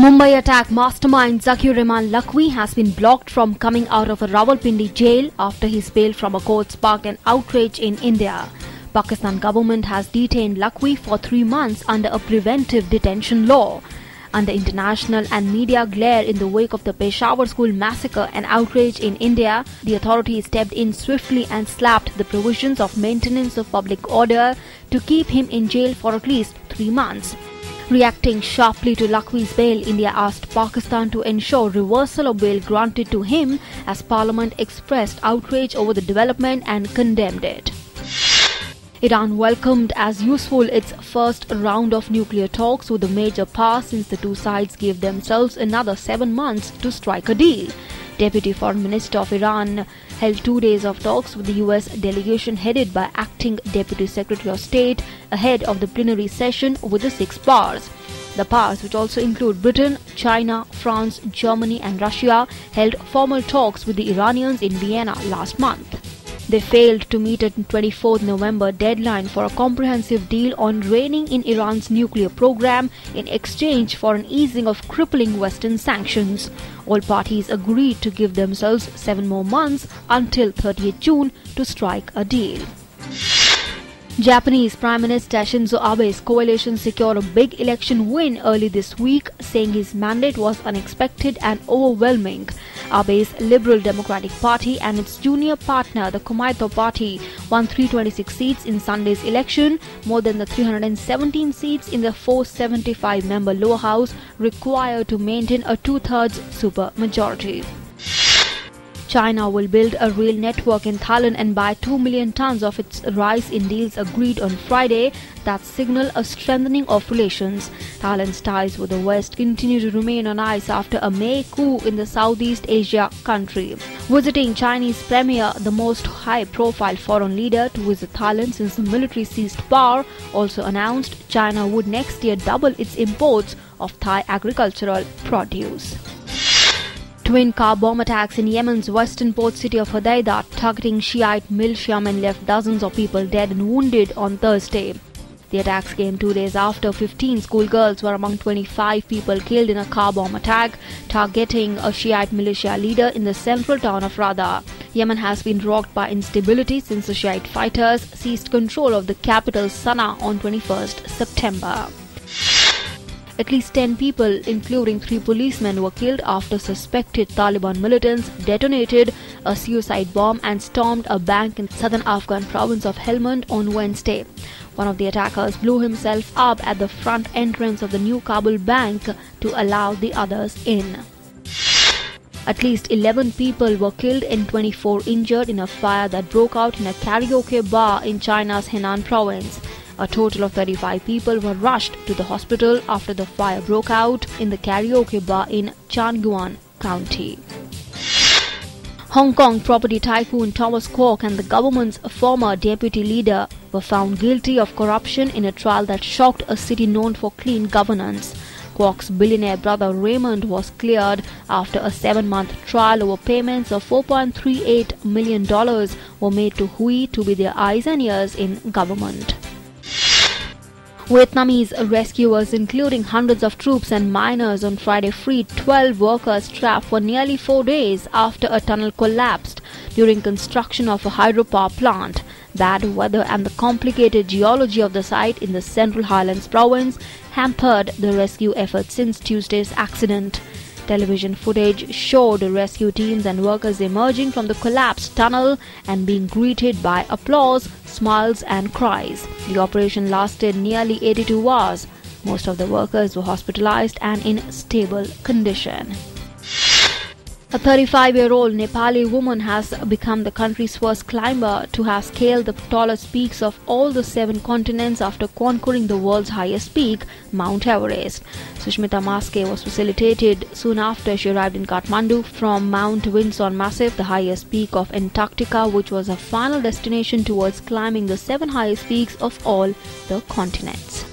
Mumbai attack mastermind Zakir Rehman Lakhvi has been blocked from coming out of a Rawalpindi jail after his bail from a court sparked an outrage in India. Pakistan government has detained Lakhvi for 3 months under a preventive detention law. Under international and media glare in the wake of the Peshawar school massacre and outrage in India, the authorities stepped in swiftly and slapped the provisions of maintenance of public order to keep him in jail for at least 3 months. Reacting sharply to Lakhvi's bail, India asked Pakistan to ensure reversal of bail granted to him as Parliament expressed outrage over the development and condemned it. Iran welcomed as useful its first round of nuclear talks with a major pass since the two sides gave themselves another 7 months to strike a deal. Deputy Foreign Minister of Iran held 2 days of talks with the US delegation headed by Acting Deputy Secretary of State ahead of the plenary session with the 6 powers. The powers, which also include Britain, China, France, Germany and Russia, held formal talks with the Iranians in Vienna last month. They failed to meet a 24th November deadline for a comprehensive deal on reining in Iran's nuclear program in exchange for an easing of crippling Western sanctions. All parties agreed to give themselves 7 more months until 30th June to strike a deal. Japanese Prime Minister Shinzo Abe's coalition secured a big election win early this week, saying his mandate was unexpected and overwhelming. Abe's Liberal Democratic Party and its junior partner, the Komeito Party, won 326 seats in Sunday's election, more than the 317 seats in the 475-member lower house required to maintain a 2/3 supermajority. China will build a rail network in Thailand and buy 2 million tons of its rice in deals agreed on Friday that signal a strengthening of relations. Thailand's ties with the West continue to remain on ice after a May coup in the Southeast Asia country. Visiting Chinese Premier, the most high-profile foreign leader to visit Thailand since the military seized power, also announced China would next year double its imports of Thai agricultural produce. Twin car bomb attacks in Yemen's western port city of Hodeidah targeting Shiite militiamen left dozens of people dead and wounded on Thursday. The attacks came 2 days after 15 schoolgirls were among 25 people killed in a car bomb attack targeting a Shiite militia leader in the central town of Rada. Yemen has been rocked by instability since the Shiite fighters seized control of the capital Sana'a on 21st September. At least 10 people, including 3 policemen, were killed after suspected Taliban militants detonated a suicide bomb and stormed a bank in southern Afghan province of Helmand on Wednesday. One of the attackers blew himself up at the front entrance of the new Kabul bank to allow the others in. At least 11 people were killed and 24 injured in a fire that broke out in a karaoke bar in China's Henan province. A total of 35 people were rushed to the hospital after the fire broke out in the karaoke bar in Changguan County. Hong Kong property tycoon Thomas Kwok and the government's former deputy leader were found guilty of corruption in a trial that shocked a city known for clean governance. Kwok's billionaire brother Raymond was cleared after a 7-month trial over payments of $4.38 million were made to Hui to be their eyes and ears in government. Vietnamese rescuers, including hundreds of troops and miners, on Friday freed 12 workers trapped for nearly 4 days after a tunnel collapsed during construction of a hydropower plant. Bad weather and the complicated geology of the site in the Central Highlands province hampered the rescue efforts since Tuesday's accident. Television footage showed rescue teams and workers emerging from the collapsed tunnel and being greeted by applause, smiles and cries. The operation lasted nearly 82 hours. Most of the workers were hospitalized and in stable condition. A 35-year-old Nepali woman has become the country's first climber to have scaled the tallest peaks of all the 7 continents after conquering the world's highest peak, Mount Everest. Sushmita Maske was facilitated soon after she arrived in Kathmandu from Mount Vinson Massif, the highest peak of Antarctica, which was her final destination towards climbing the 7 highest peaks of all the continents.